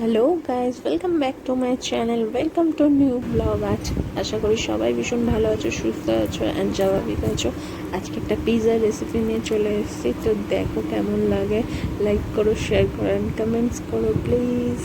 Hello guys, welcome back to my channel, welcome to new blog. আশা করি সবাই ভীষণ ভালো আছো, সুস্থ আছো অ্যান্ড স্বাভাবিক আছো। আজকে একটা পিৎজা রেসিপি নিয়ে চলে এসেছি, তো দেখো কেমন লাগে। লাইক করো, শেয়ার করো অ্যান্ড কমেন্টস করো please.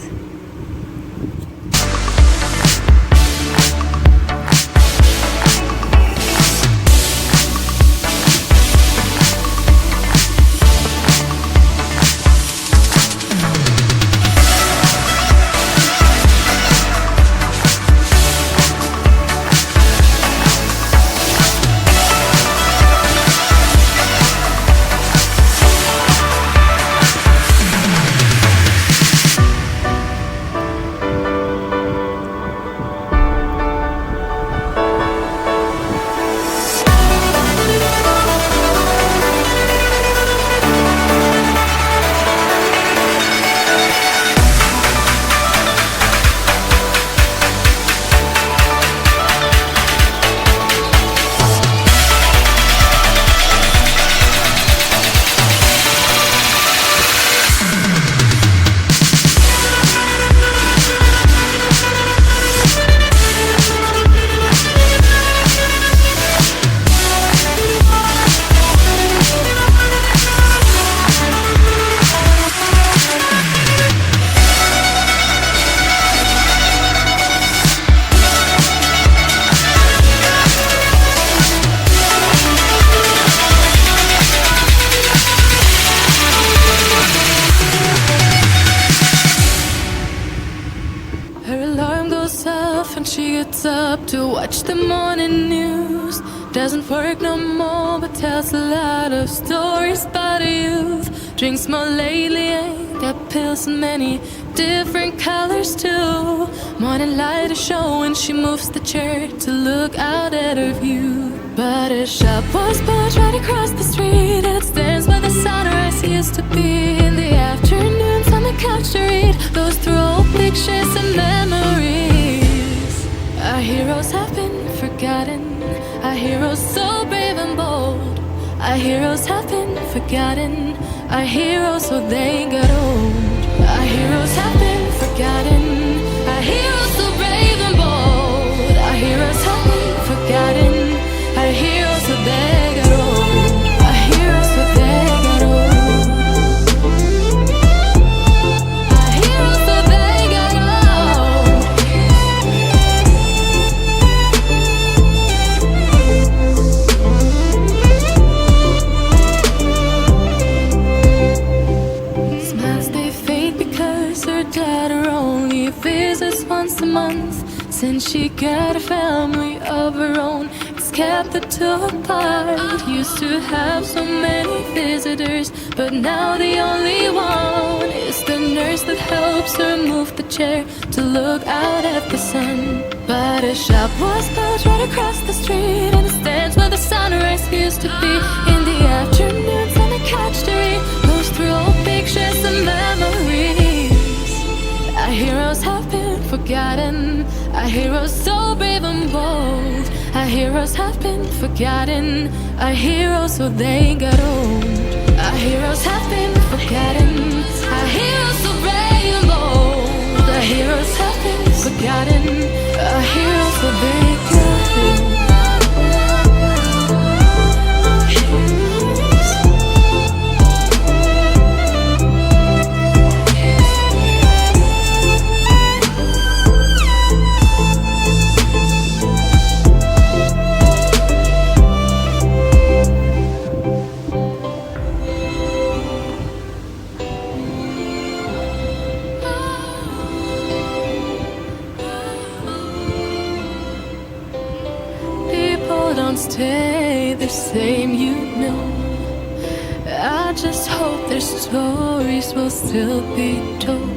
Her alarm goes off and she gets up to watch the morning news. Doesn't work no more but tells a lot of stories about her youth. Drinks more lately, ain't got pills in many different colors too. Morning light is showing, she moves the chair to look out at her view. But her shop was built right across the street, and it stands where the sunrise used to be. In the afternoons on the couch to read, goes through old pictures and memories. Our heroes have been forgotten, our heroes so brave and bold. Our heroes have been forgotten, our heroes so they got old. Our heroes have been forgotten, our heroes so brave and bold. Our heroes have been forgotten, our heroes so they got old. Our heroes so they got old. Our heroes so they got old. Smiles they fade because her daughter only visits once a month. Since she got a family of her own, it's kept the two apart. Used to have so many visitors, but now the only one is the nurse that helps her move the chair to look out at the sun. But her shop was built right across the street, and it stands where the sunrise used to be. In the afternoons on the couch to read, goes through old pictures and memories. Our heroes have been forgotten, our heroes so brave and bold. Our heroes have been forgotten, our heroes so they got old. Our heroes have been forgotten, our heroes so brave and bold. Our heroes have been forgotten, our heroes so they got old. People don't stay the same, you know. I just hope their stories will still be told.